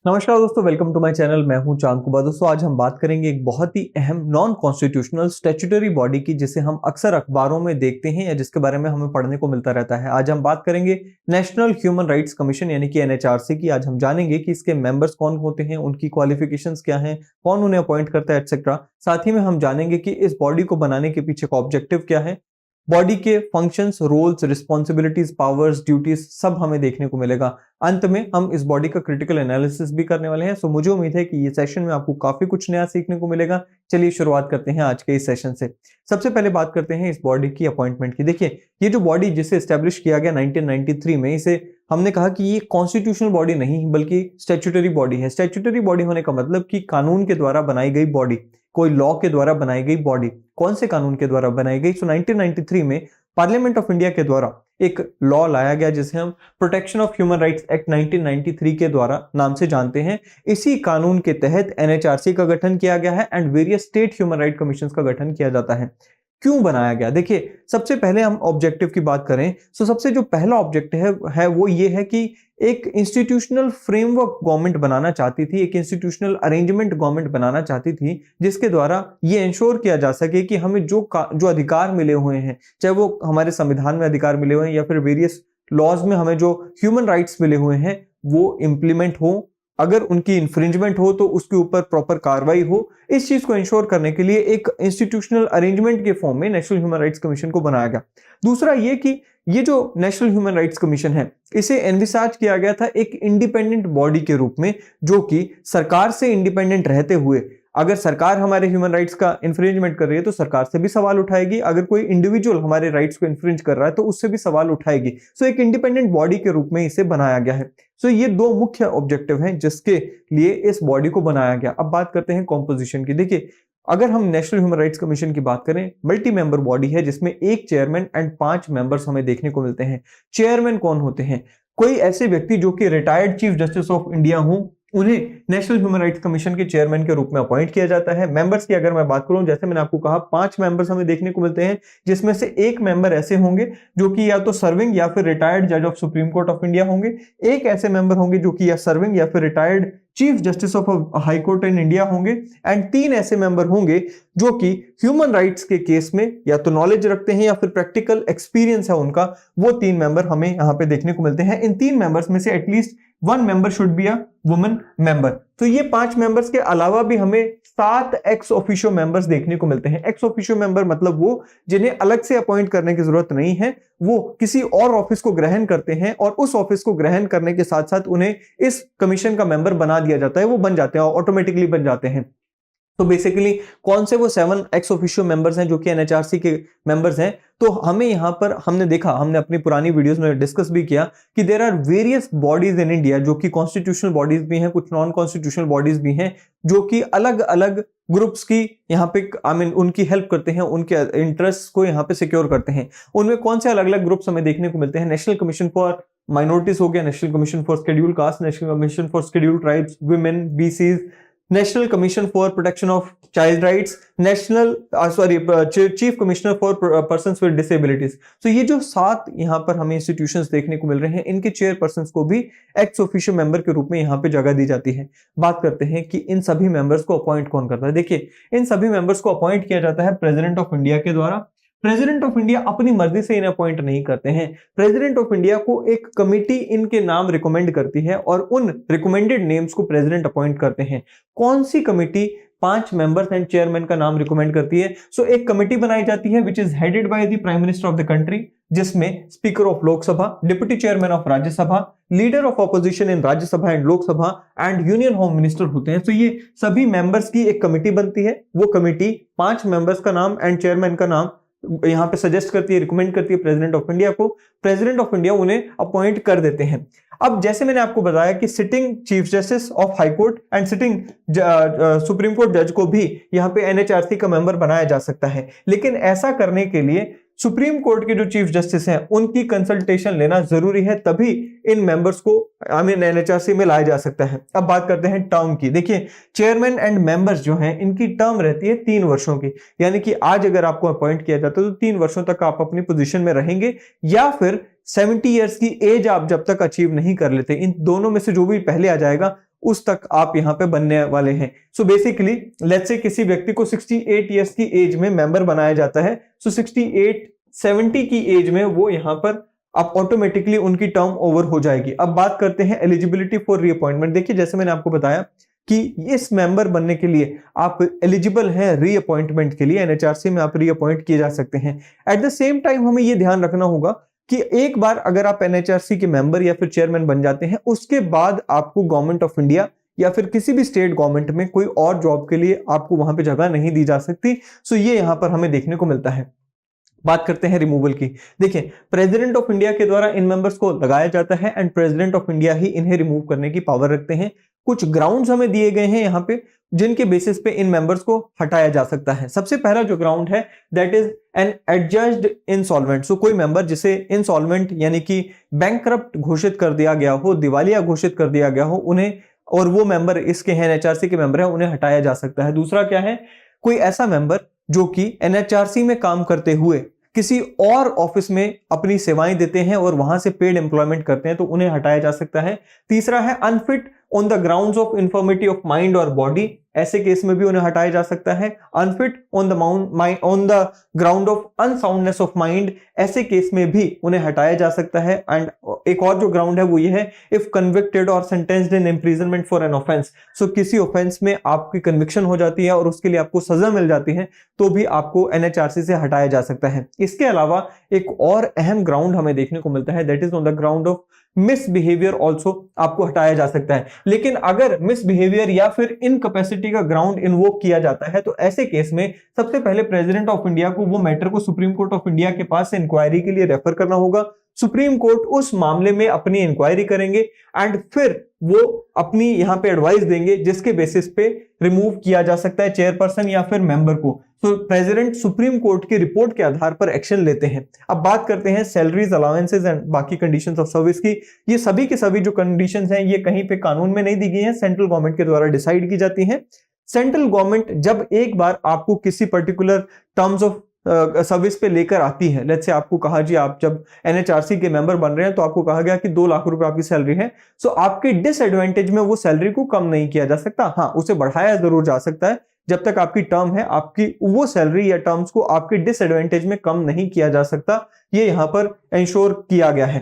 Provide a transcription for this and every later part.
नमस्कार दोस्तों, welcome to my channel. मैं हूं चांद कुमार। दोस्तों, आज हम बात करेंगे एक बहुत ही अहम नॉन कॉन्स्टिट्यूशनल स्टैट्यूटरी बॉडी की, जिसे हम अक्सर अखबारों में देखते हैं या जिसके बारे में हमें पढ़ने को मिलता रहता है। आज हम बात करेंगे नेशनल ह्यूमन राइट्स कमीशन यानी कि एनएचआरसी की। आज हम जानेंगे कि इसके मेंबर्स कौन होते हैं, उनकी क्वालिफिकेशंस क्या हैं, कौन उन्हें अपॉइंट करता है, एक्सेट्रा। साथ ही में हम जानेंगे कि इस बॉडी को बनाने के पीछे का ऑब्जेक्टिव क्या है, बॉडी के functions, roles, responsibilities, powers, duties सब हमें देखने को मिलेगा। अंत में हम इस बॉडी का क्रिटिकल एनालिसिस भी करने वाले हैं। सो मुझे उम्मीद है कि ये सेशन में आपको काफी कुछ नया सीखने को मिलेगा। चलिए शुरुआत करते हैं आज के इस सेशन से। सबसे पहले बात करते हैं इस बॉडी की अपॉइंटमेंट की। देखिए, ये जो बॉडी जिसे एस्टेब्लिश किया गया 1993 में, इसे हमने कहा कि ये कॉन्स्टिट्यूशनल बॉडी नहीं बल्कि स्टैट्यूटरी बॉडी है। स्टैट्यूटरी बॉडी होने का मतलब कि कानून के द्वारा बनाई गई बॉडी, कोई लॉ के द्वारा बनाई गई बॉडी। कौन से कानून के द्वारा बनाई गई? 1993 में पार्लियामेंट ऑफ इंडिया के द्वारा एक लॉ लाया गया जिसे हम protection of human rights act 1993 के द्वारा नाम से जानते हैं। इसी कानून के तहत एनएचआरसी का गठन किया गया है and various state human right commission का गठन किया जाता है। क्यों बनाया गया? देखिए, सबसे पहले हम ऑब्जेक्टिव की बात करें तो सबसे जो पहला ऑब्जेक्टिव है वो ये है कि एक इंस्टीट्यूशनल फ्रेमवर्क गवर्नमेंट बनाना चाहती थी, एक इंस्टीट्यूशनल अरेंजमेंट गवर्नमेंट बनाना चाहती थी जिसके द्वारा ये इंश्योर किया जा सके कि हमें जो अधिकार मिले हुए हैं, चाहे वो हमारे संविधान में अधिकार मिले हुए हैं या फिर वेरियस लॉज में हमें जो ह्यूमन राइट्स मिले हुए हैं, वो इंप्लीमेंट हो। अगर उनकी इंफ्रिंजमेंट हो तो उसके ऊपर प्रॉपर कार्रवाई हो। इस चीज को इंश्योर करने के लिए एक इंस्टीट्यूशनल अरेंजमेंट के फॉर्म में नेशनल ह्यूमन राइट्स कमीशन को बनाया गया। दूसरा ये कि ये जो नेशनल ह्यूमन राइट्स कमीशन है, इसे एनविसाज किया गया था एक इंडिपेंडेंट बॉडी के रूप में, जो कि सरकार से इंडिपेंडेंट रहते हुए, अगर सरकार हमारे ह्यूमन राइट्स का इंफ्रिंजमेंट कर रही है तो सरकार से भी सवाल उठाएगी, अगर कोई इंडिविजुअल हमारे राइट्स को इंफ्रिंज कर रहा है तो उससे भी सवाल उठाएगी। सो एक इंडिपेंडेंट बॉडी के रूप में इसे बनाया गया है। सो ये दो मुख्य ऑब्जेक्टिव हैं जिसके लिए इस बॉडी को बनाया गया। अब बात करते हैं कॉम्पोजिशन की। देखिए, अगर हम नेशनल ह्यूमन राइट्स कमीशन की बात करें, मल्टी मेंबर बॉडी है जिसमें एक चेयरमैन एंड 5 मेंबर्स हमें देखने को मिलते हैं। चेयरमैन कौन होते हैं? कोई ऐसे व्यक्ति जो कि retired chief justice of India हो, उन्हें नेशनल ह्यूमन राइट्स कमीशन के चेयरमैन के रूप में अपॉइंट किया जाता है। मेंबर्स की अगर मैं बात करूं, जैसे मैंने आपको कहा 5 मेंबर्स हमें देखने को मिलते हैं, जिसमें से एक मेंबर ऐसे होंगे जो कि या तो सर्विंग या फिर रिटायर्ड जज of supreme court of India होंगे। एक ऐसे मेंबर होंगे जो कि या सर्विंग या फिर retired chief justice of high court in India होंगे। एंड 3 ऐसे मेंबर होंगे जो कि ह्यूमन राइट्स के केस में या तो नॉलेज रखते हैं या फिर प्रैक्टिकल एक्सपीरियंस है उनका। वो 3 मेंबर हमें यहाँ पे देखने को मिलते हैं। इन 3 मेंबर्स में से at least 1 member should be a woman member. तो ये 5 मेंबर्स के अलावा भी हमें 7 एक्स ऑफिशियो मेंबर्स देखने को मिलते हैं। एक्स ऑफिशियो मेंबर मतलब वो जिन्हें अलग से अपॉइंट करने की जरूरत नहीं है, वो किसी और ऑफिस को ग्रहण करते हैं और उस ऑफिस को ग्रहण करने के साथ साथ उन्हें इस कमीशन का मेंबर बना दिया जाता है। वो बन जाते हैं, ऑटोमेटिकली बन जाते हैं। तो बेसिकली कौन से वो 7 एक्स ऑफिशियो मेंबर्स हैं जो कि एनएचआरसी के मेंबर्स हैं? तो हमें यहां पर हमने देखा, हमने अपनी पुरानी वीडियोस में डिस्कस भी किया कि there are various bodies in India जो कि कॉन्स्टिट्यूशनल बॉडीज भी हैं, कुछ नॉन कॉन्स्टिट्यूशनल बॉडीज भी हैं जो कि अलग अलग ग्रुप्स की यहाँ पे उनकी हेल्प करते हैं, उनके इंटरेस्ट को यहाँ पे सिक्योर करते हैं। उनमें कौन से अलग अलग ग्रुप्स हमें देखने को मिलते हैं? नेशनल कमीशन फॉर माइनॉरिटीज हो गया, national commission for scheduled caste, national commission for scheduled tribes, women, BCs, national commission for protection of child rights, chief commissioner for persons with disabilities. तो ये जो 7 यहाँ पर हमें इंस्टीट्यूशंस देखने को मिल रहे हैं, इनके चेयरपर्सन्स को भी एक्स ऑफिशियो मेंबर के रूप में यहाँ पे जगह दी जाती है। बात करते हैं कि इन सभी मेंबर्स को अपॉइंट कौन करता है। देखिए, इन सभी मेंबर्स को अपॉइंट किया जाता है प्रेसिडेंट ऑफ इंडिया के द्वारा। प्रेसिडेंट ऑफ इंडिया अपनी मर्जी से इन्हें अपॉइंट नहीं करते हैं। प्रेसिडेंट ऑफ इंडिया को एक कमिटी इनके नाम रिकमेंड करती है और उन रिकमेंडेड नेम्स को प्रेसिडेंट अपॉइंट करते हैं। कौन सी कमिटी 5 मेंबर्स एंड चेयरमैन का नाम रिकमेंड करती है? सो एक कमिटी बनाई जाती है which is headed by the prime minister of the country, जिसमें speaker of Lok Sabha, deputy chairman of Rajya Sabha, leader of opposition in Rajya Sabha and Lok Sabha and union home minister होते हैं। तो ये सभी मेंबर्स की एक कमिटी बनती है। वो कमिटी 5 मेंबर्स का नाम एंड चेयरमैन का नाम यहां पे सजेस्ट करती है, रिकमेंड करती है प्रेसिडेंट ऑफ इंडिया को। प्रेसिडेंट ऑफ इंडिया उन्हें अपॉइंट कर देते हैं। अब जैसे मैंने आपको बताया कि sitting chief justice of high court and sitting supreme court जज को भी यहां पे एनएचआरसी का मेंबर बनाया जा सकता है, लेकिन ऐसा करने के लिए सुप्रीम कोर्ट के जो चीफ जस्टिस हैं उनकी कंसल्टेशन लेना जरूरी है, तभी इन मेंबर्स को एनएचआरसी में लाया जा सकता है। अब बात करते हैं टर्म की। देखिए, चेयरमैन एंड मेंबर्स जो हैं इनकी टर्म रहती है 3 वर्षों की, यानी कि आज अगर आपको अपॉइंट किया जाता है तो 3 वर्षों तक आप अपनी पोजीशन में रहेंगे, या फिर 70 ईयर्स की एज आप जब तक अचीव नहीं कर लेते, इन दोनों में से जो भी पहले आ जाएगा उस तक आप यहाँ पे बनने वाले हैं। सो बेसिकली लेट्स से किसी व्यक्ति को 68 ईयर्स की एज में मेंबर बनाया जाता है, सो 68 70 की एज में वो यहाँ पर अब ऑटोमेटिकली उनकी टर्म ओवर हो जाएगी। अब बात करते हैं एलिजिबिलिटी फॉर रीअपॉइंटमेंट। देखिए जैसे मैंने आपको बताया कि इस मेंबर बनने के लिए आप एलिजिबल हैं रीअपॉइंटमेंट के लिए, एनएचआरसी में आप रीअपॉइंट किए जा सकते हैं। एट द सेम टाइम हमें यह ध्यान रखना होगा कि एक बार अगर आप एनएचआरसी के मेंबर या फिर चेयरमैन बन जाते हैं, उसके बाद आपको गवर्नमेंट ऑफ इंडिया या फिर किसी भी स्टेट गवर्नमेंट में कोई और जॉब के लिए आपको वहां पे जगह नहीं दी जा सकती। सो ये यहां पर हमें देखने को मिलता है। बात करते हैं रिमूवल की। देखिए प्रेसिडेंट ऑफ इंडिया के द्वारा इन मेंबर्स को लगाया जाता है एंड प्रेसिडेंट ऑफ इंडिया ही इन्हें रिमूव करने की पावर रखते हैं। कुछ ग्राउंड्स हमें दिए गए हैं यहाँ पे जिनके बेसिस पे इन मेंबर्स को हटाया जा सकता है। सबसे पहला जो ग्राउंड है दैट इज एन एडजस्ड इंसॉल्वेंट। सो कोई मेंबर जिसे इंसॉल्वेंट यानी कि बैंकक्रप्ट घोषित कर दिया गया हो, दिवालिया घोषित कर दिया गया हो, उन्हें, और वो मेंबर इसके हैं एनएचआरसी के मेंबर है, उन्हें हटाया जा सकता है। दूसरा क्या है, कोई ऐसा मेंबर जो कि एनएचआरसी में काम करते हुए किसी और ऑफिस में अपनी सेवाएं देते हैं और वहां से पेड एम्प्लॉयमेंट करते हैं तो उन्हें हटाया जा सकता है। तीसरा है unfit on the grounds of infirmity of mind और बॉडी, ऐसे केस में भी उन्हें हटाया जा सकता है। Unfit on the ground of unsoundness of mind, ऐसे केस में भी उन्हें हटाया जा सकता है। एंड एक और जो ग्राउंड है वो ये है, इफ कन्विक्टेड और sentenced in imprisonment for an offence. So किसी ऑफेंस में आपकी कन्विक्शन हो जाती है और उसके लिए आपको सजा मिल जाती है तो भी आपको एनएचआरसी से हटाया जा सकता है। इसके अलावा एक और अहम ग्राउंड हमें देखने को मिलता है that is on the ground of misbehaviour also, आपको हटाया जा सकता है। लेकिन अगर मिसबिहेवियर या फिर इनकैपेसिटी का ग्राउंड इन्वोक किया जाता है तो ऐसे केस में सबसे पहले प्रेसिडेंट ऑफ इंडिया को वो मैटर को सुप्रीम कोर्ट ऑफ इंडिया के पास इंक्वायरी के लिए रेफर करना होगा। सुप्रीम कोर्ट उस मामले में अपनी इंक्वायरी करेंगे एंड फिर वो अपनी यहां पे एडवाइस देंगे जिसके बेसिस पे रिमूव किया जा सकता है चेयरपर्सन या फिर मेंबर को। तो प्रेसिडेंट सुप्रीम कोर्ट की रिपोर्ट के आधार पर एक्शन लेते हैं। अब बात करते हैं सैलरीज, अलाउंसेस एंड बाकी कंडीशंस ऑफ सर्विस की। ये सभी के सभी जो कंडीशंस हैं ये कहीं पे कानून में नहीं दी गई हैं, सेंट्रल गवर्नमेंट के द्वारा डिसाइड की जाती हैं। सेंट्रल गवर्नमेंट जब एक बार आपको किसी पर्टिकुलर टर्म्स ऑफ सर्विस पे लेकर आती है, लेट्स से आपको कहा जी आप जब एनएचआरसी के मेंबर बन रहे हैं तो आपको कहा गया कि 2 लाख रुपए आपकी सैलरी है, सो आपके डिसएडवांटेज में वो सैलरी को कम नहीं किया जा सकता। हाँ, उसे बढ़ाया जरूर जा सकता है जब तक आपकी टर्म है, आपकी वो सैलरी या टर्म्स को आपके डिसएडवांटेज में कम नहीं किया जा सकता। ये यहां पर इंश्योर किया गया है।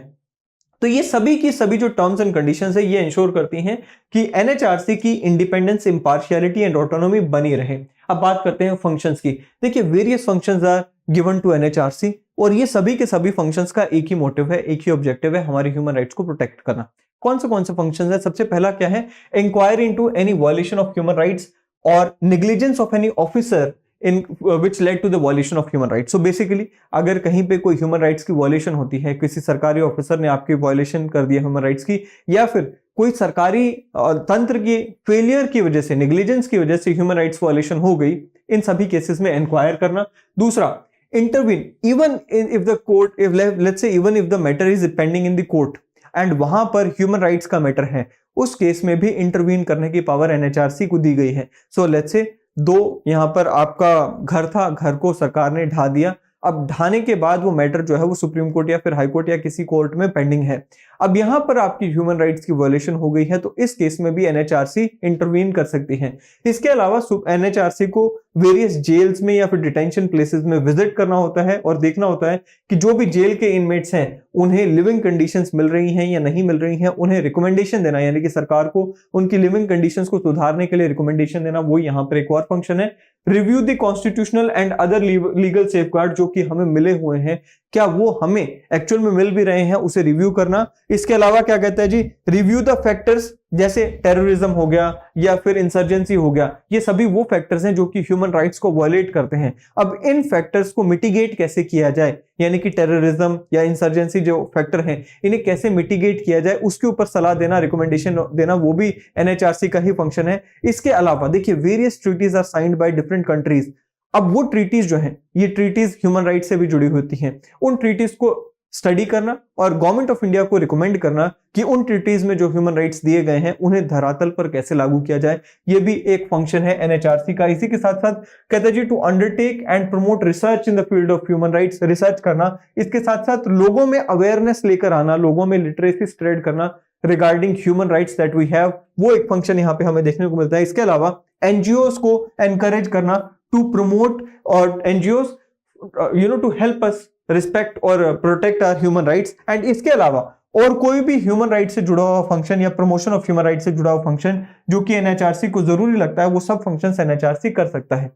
तो ये सभी की सभी जो टर्म्स एंड कंडीशंस है ये इंश्योर करती हैं कि एनएचआरसी की इंडिपेंडेंस, इंपार्शियलिटी एंड ऑटोनॉमी बनी रहे। अब बात करते हैं फंक्शंस की। देखिए various functions are given to NHRC और ये सभी के सभी फंक्शंस का एक ही मोटिव है, एक ही ऑब्जेक्टिव है, हमारे ह्यूमन राइट्स को प्रोटेक्ट करना। कौन से फंक्शंस है? सबसे पहला क्या है, inquiry into any violation of human rights और negligence of any officer in which led to the violation of human rights। so basically अगर कहीं पे कोई ह्यूमन राइट्स की वायलेशन होती है, किसी सरकारी ऑफिसर ने आपकी वायलेशन कर दिया ह्यूमन राइट्स की, या फिर कोई सरकारी तंत्र की फेलियर की वजह से, नेग्लिजेंस की वजह से ह्यूमन राइट्स वायलेशन हो गई, इन सभी केसेस में इंक्वायर करना। दूसरा, intervene even if the court, if let's say even if the matter is pending in the court and वहां पर ह्यूमन राइट्स का मैटर है, उस केस में भी इंटरवीन करने की पावर एनएचआरसी को दी गई है। सो लेट्स से यहां पर आपका घर था, घर को सरकार ने ढा दिया, अब ढाने के बाद वो मैटर जो है वो सुप्रीम कोर्ट या फिर हाई कोर्ट या किसी कोर्ट में पेंडिंग है। अब यहां पर आपकी ह्यूमन राइट्स की वायलेशन हो गई है तो इस केस में भी एनएचआरसी इंटरवीन कर सकती है। इसके अलावा एनएचआरसी को वेरियस जेल्स में या फिर डिटेंशन प्लेसेस में विजिट करना होता है और देखना होता है कि जो भी जेल के इनमेट्स हैं उन्हें लिविंग कंडीशंस मिल रही हैं या नहीं मिल रही हैं, उन्हें रिकमेंडेशन देना, यानी कि सरकार को उनकी लिविंग कंडीशंस को सुधारने के लिए रिकमेंडेशन देना, वो यहाँ पर एक और फंक्शन है। Review the constitutional and other legal safeguard जो कि हमें मिले हुए हैं, क्या वो हमें एक्चुअल में मिल भी रहे हैं, उसे रिव्यू करना। इसके अलावा क्या कहता है जी, रिव्यू द फैक्टर्स, जैसे टेररिज्म हो गया या फिर इंसर्जेंसी हो गया, ये सभी वो फैक्टर्स हैं जो कि ह्यूमन राइट्स को वायलेट करते हैं। अब इन फैक्टर्स को मिटिगेट कैसे किया जाए, यानी कि टेररिज्म या इंसर्जेंसी जो फैक्टर हैं इन्हें कैसे मिटिगेट किया जाए, उसके ऊपर सलाह देना, रिकमेंडेशन देना, वो भी एनएचआरसी का ही फंक्शन है। इसके अलावा देखिए various treaties are signed by different countries. अब वो ट्रीटीज जो हैं, ये ट्रीटीज ह्यूमन राइट्स से भी जुड़ी होती हैं, उन ट्रीटीज को स्टडी करना और गवर्नमेंट ऑफ इंडिया को रिकमेंड करना कि उन ट्रीटीज में जो ह्यूमन राइट्स दिए गए हैं उन्हें धरातल पर कैसे लागू किया जाए, ये भी एक फंक्शन है एनएचआरसी का। इसी के साथ साथ कहता है जी to undertake and promote research in the field of human rights, research करना, इसके साथ साथ लोगों में अवेयरनेस लेकर आना, लोगों में लिटरेसी स्प्रेड करना, regarding human rights that we have, वो एक फंक्शन यहाँ पे हमें देखने को मिलता है। इसके अलावा एनजीओस को एनकरेज करना टू प्रमोट और NGOs to help us respect और protect our human rights. And इसके अलावा और कोई भी ह्यूमन राइट से जुड़ा हुआ फंक्शन या प्रमोशन ऑफ ह्यूमन राइट से जुड़ा हुआ फंक्शन जो कि एनएचआरसी को जरूरी लगता है, वो सब फंक्शंस एनएचआरसी कर सकता है।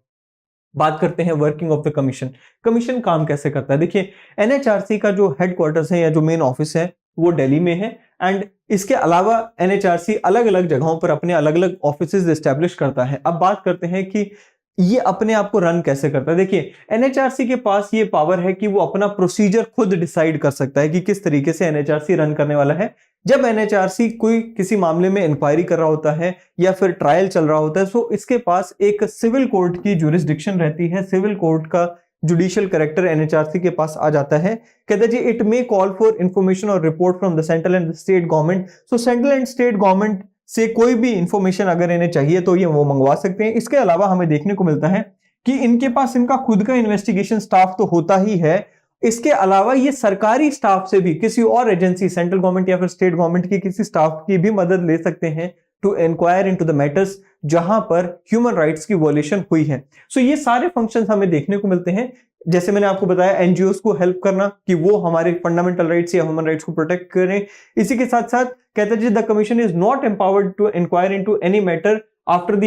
बात करते हैं working of the commission. Commission काम कैसे करता है? देखिए, एनएचआरसी का जो हेडक्वार्टर्स है या जो मेन ऑफिस है वो दिल्ली में है। एंड इसके अलावा एनएचआरसी अलग अलग जगहों पर अपने अलग अलग ऑफिसेज एस्टेब्लिश करता है। अब बात करते हैं कि ये अपने आप को रन कैसे करता है। देखिए, एनएचआरसी के पास ये पावर है कि वो अपना प्रोसीजर खुद डिसाइड कर सकता है कि किस तरीके से एनएचआरसी रन करने वाला है। जब एनएचआरसी कोई किसी मामले में इंक्वायरी कर रहा होता है या फिर ट्रायल चल रहा होता है, तो इसके पास एक सिविल कोर्ट की जुरिस्डिक्शन रहती है। सिविल कोर्ट का जुडिशियल कैरेक्टर एनएचआरसी के पास आ जाता है। कहते जी it may call for information और report from the central and state government. So central and state government से कोई भी इंफॉर्मेशन अगर इन्हें चाहिए तो ये वो मंगवा सकते हैं। इसके अलावा हमें देखने को मिलता है कि इनके पास इनका खुद का इन्वेस्टिगेशन स्टाफ तो होता ही है। इसके अलावा ये सरकारी स्टाफ से भी, किसी और एजेंसी, सेंट्रल गवर्नमेंट या फिर स्टेट गवर्नमेंट की किसी स्टाफ की भी मदद ले सकते हैं to inquire into the matters जहां पर ह्यूमन राइट्स की वॉयलेशन हुई है। सो ये सारे फंक्शंस हमें देखने को मिलते हैं। जैसे मैंने आपको बताया, एनजीओस को हेल्प करना कि वो हमारे फंडामेंटल राइट्स या ह्यूमन राइट्स को प्रोटेक्ट करें। इसी के साथ साथ कहते हैं the commission is not empowered to inquire into any matter after the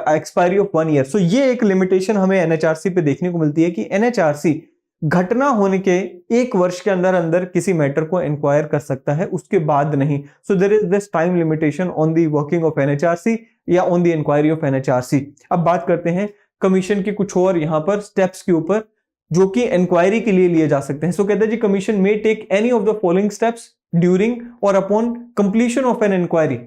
expiry of 1 year. So ये एक लिमिटेशन हमें एनएचआरसी पे देखने को मिलती है कि एनएचआरसी घटना होने के 1 वर्ष के अंदर अंदर किसी मैटर को इंक्वायर कर सकता है, उसके बाद नहीं। So there is this time limitation on the working of NHRC या on the inquiry of NHRC. अब बात करते हैं कमीशन के कुछ और यहाँ पर स्टेप्स के ऊपर जो कि इंक्वायरी के लिए लिए जा सकते हैं। सो कहते हैं जी commission may take any of the following steps during और upon completion of an inquiry.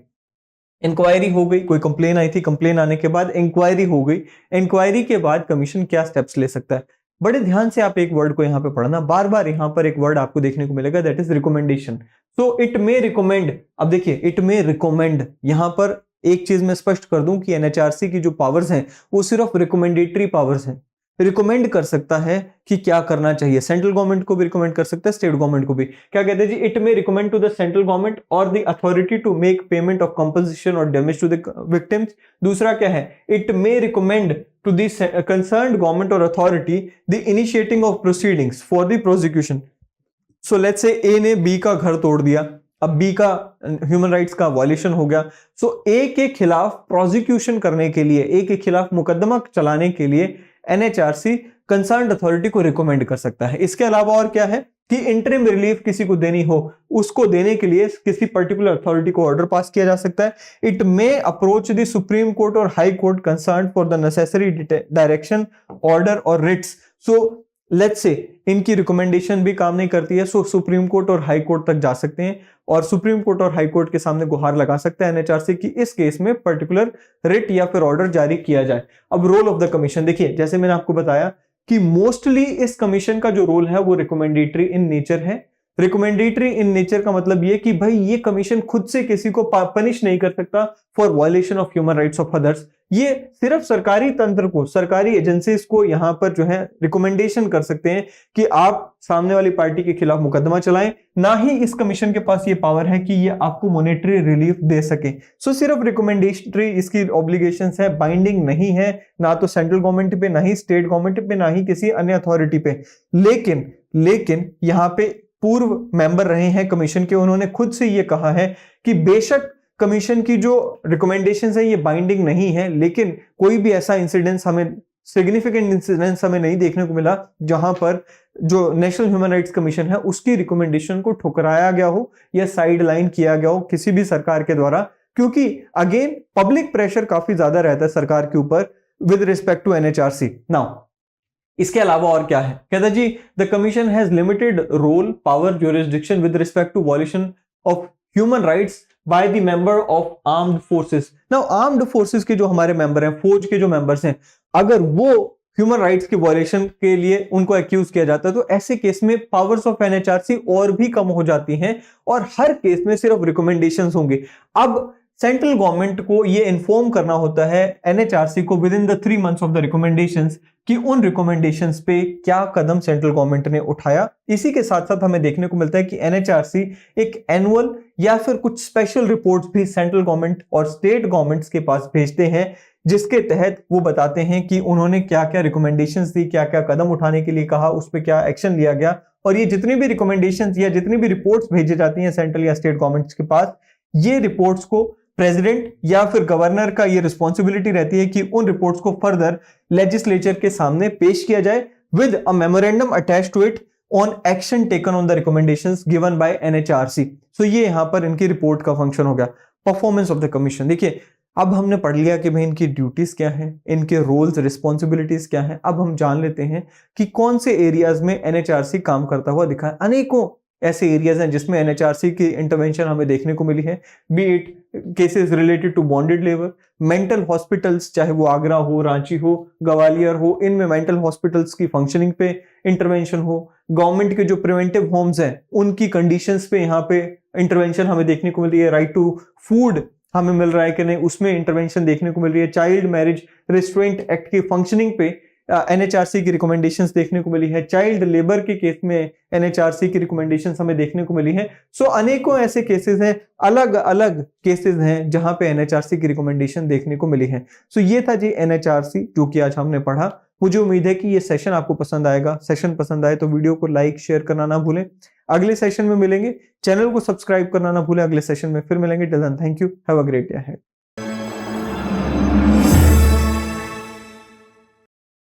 Inquiry हो गई, कोई कंप्लेन आई थी, कंप्लेन आने के बाद इंक्वायरी हो गई। इंक्वायरी के बाद कमीशन क्या स्टेप्स ले सकता है? बड़े ध्यान से आप एक वर्ड को यहाँ पे पढ़ना, बार बार यहाँ पर एक वर्ड आपको देखने को मिलेगा, that is recommendation. So it may recommend. अब देखिए, इट मे रिकमेंड, यहाँ पर एक चीज मैं स्पष्ट कर दूं कि एनएचआरसी की जो पावर्स हैं वो सिर्फ रिकमेंडेटरी पावर्स हैं। रिकमेंड कर सकता है कि क्या करना चाहिए, सेंट्रल गवर्नमेंट को भी रिकमेंड कर सकता है, स्टेट गवर्नमेंट को भी। क्या कहते हैं जी, it may recommend to the central government और the authority to make payment of compensation और डैमेज टू द विक्टिम्स। दूसरा क्या है, it may recommend to the concerned government और authority the initiating of proceedings for the prosecution. So let's say ए ने B का घर तोड़ दिया, अब बी का ह्यूमन राइट्स का वायलेशन हो गया। सो ए के खिलाफ प्रोसिक्यूशन करने के लिए, ए के खिलाफ मुकदमा चलाने के लिए एनएचआरसी कंसर्न्ड अथॉरिटी को रिकमेंड कर सकता है। इसके अलावा और क्या है कि इंटरिम रिलीफ किसी को देनी हो, उसको देने के लिए किसी पर्टिकुलर अथॉरिटी को ऑर्डर पास किया जा सकता है। It may approach the Supreme Court और High Court concerned for the necessary direction, order और रिट्स। सो लेट्स से इनकी रिकमेंडेशन भी काम नहीं करती है, सो सुप्रीम कोर्ट और हाई कोर्ट तक जा सकते हैं और सुप्रीम कोर्ट और हाई कोर्ट के सामने गुहार लगा सकता है एनएचआरसी की इस केस में पर्टिकुलर रिट या फिर ऑर्डर जारी किया जाए। अब रोल ऑफ द कमीशन देखिए, जैसे मैंने आपको बताया कि मोस्टली इस कमीशन का जो रोल है वो रिकमेंडेटरी इन नेचर है। रिकमेंडेटरी इन नेचर का मतलब ये कि भाई ये कमीशन खुद से किसी को पनिश नहीं कर सकता for violation of human rights of others. ये सिर्फ सरकारी तंत्र को, सरकारी एजेंसीज को यहां पर जो है रिकमेंडेशन कर सकते हैं कि आप सामने वाली पार्टी के खिलाफ मुकदमा चलाएं। ना ही इस कमीशन के पास ये पावर है कि ये आपको मॉनेटरी रिलीफ दे सके। सो सिर्फ रिकमेंडेटरी इसकी ऑब्लिगेशंस है, बाइंडिंग नहीं है ना तो सेंट्रल गवर्नमेंट पे, ना ही स्टेट गवर्नमेंट पे, ना ही किसी अन्य अथॉरिटी पे। लेकिन यहाँ पे पूर्व मेंबर रहे हैं कमीशन के, उन्होंने खुद से ये कहा है कि बेशक कमीशन की जो रिकमेंडेशंस है ये बाइंडिंग नहीं है, लेकिन कोई भी ऐसा इंसिडेंस हमें, सिग्निफिकेंट इंसिडेंस हमें नहीं देखने को मिला जहां पर जो नेशनल ह्यूमन राइट्स कमीशन है उसकी रिकमेंडेशन को ठुकराया गया हो या साइड लाइन किया गया हो किसी भी सरकार के द्वारा, क्योंकि अगेन पब्लिक प्रेशर काफी ज्यादा रहता है सरकार के ऊपर with respect to NHRC. Now इसके अलावा और क्या है, कहता जी the commission has limited role, power, jurisdiction with respect to violation of human rights by the member of armed forces. Now armed forces के जो हमारे मेंबर हैं, फौज के जो मेंबर्स हैं, अगर वो ह्यूमन राइट्स के वायलेशन के लिए उनको एक्यूज किया जाता है तो ऐसे केस में पावर्स ऑफ एनएचआरसी और भी कम हो जाती हैं और हर केस में सिर्फ रिकमेंडेशंस होंगे। अब सेंट्रल गवर्नमेंट को ये इन्फॉर्म करना होता है एनएचआरसी को with in the 3 months of the recommendations कि उन रिकमेंडेशंस पे क्या कदम सेंट्रल गवर्नमेंट ने उठाया। इसी के साथ साथ हमें देखने को मिलता है कि एनएचआरसी एक एनुअल या फिर कुछ स्पेशल रिपोर्ट्स भी सेंट्रल गवर्नमेंट और स्टेट गवर्नमेंट्स के पास भेजते हैं, जिसके तहत वो बताते हैं कि उन्होंने क्या क्या रिकमेंडेशंस दी, क्या क्या कदम उठाने के लिए कहा, उस पर क्या एक्शन लिया गया। और ये जितनी भी रिकमेंडेशंस या जितनी भी रिपोर्ट्स भेजी जाती हैं सेंट्रल या स्टेट गवर्नमेंट्स के पास, ये रिपोर्ट्स को प्रेसिडेंट या फिर गवर्नर का ये रिस्पॉन्सिबिलिटी रहती है कि उन रिपोर्ट्स को फर्दर लेजिस्लेचर के सामने पेश किया जाए with a memorandum attached to it on action taken on the recommendations given by NHRC. So ये यहां पर इनकी रिपोर्ट का फंक्शन हो गया। परफॉर्मेंस ऑफ द कमीशन, देखिए अब हमने पढ़ लिया कि भाई इनकी ड्यूटीज क्या हैं, इनके रोल्स रिस्पॉन्सिबिलिटीज क्या हैं। अब हम जान लेते हैं कि कौन से एरियाज में एनएचआरसी काम करता हुआ दिखा है। अनेकों ऐसे एरियाज हैं जिसमें एनएचआरसी की इंटरवेंशन हमें देखने को मिली है, be it cases related to bonded labour, mental hospitals, चाहे वो आगरा हो, रांची हो, ग्वालियर हो, इनमें मेंटल हॉस्पिटल्स की फंक्शनिंग पे इंटरवेंशन हो, गवर्नमेंट के जो प्रिवेंटिव होम्स हैं उनकी कंडीशंस पे यहाँ पे इंटरवेंशन हमें देखने को मिल रही है, राइट टू फूड हमें मिल रहा है कि नहीं, उसमें इंटरवेंशन देखने को मिल रही है, चाइल्ड मैरिज रिस्ट्रेंट एक्ट की फंक्शनिंग पे एनएचआरसी की रिकमेंडेशंस देखने को मिली है, चाइल्ड लेबर के केस में एनएचआरसी की रिकमेंडेशंस हमें देखने को मिली है। सो अनेकों ऐसे केसेस हैं, अलग अलग केसेस हैं जहां पे एनएचआरसी की रिकमेंडेशन देखने को मिली है। सो ये था जी एनएचआरसी जो कि आज हमने पढ़ा। मुझे उम्मीद है कि ये सेशन आपको पसंद आएगा। सेशन पसंद आए तो वीडियो को लाइक शेयर करना ना भूलें। अगले सेशन में मिलेंगे, चैनल को सब्सक्राइब करना ना भूलें। अगले सेशन में फिर मिलेंगे। Till then thank you, have a great day ahead.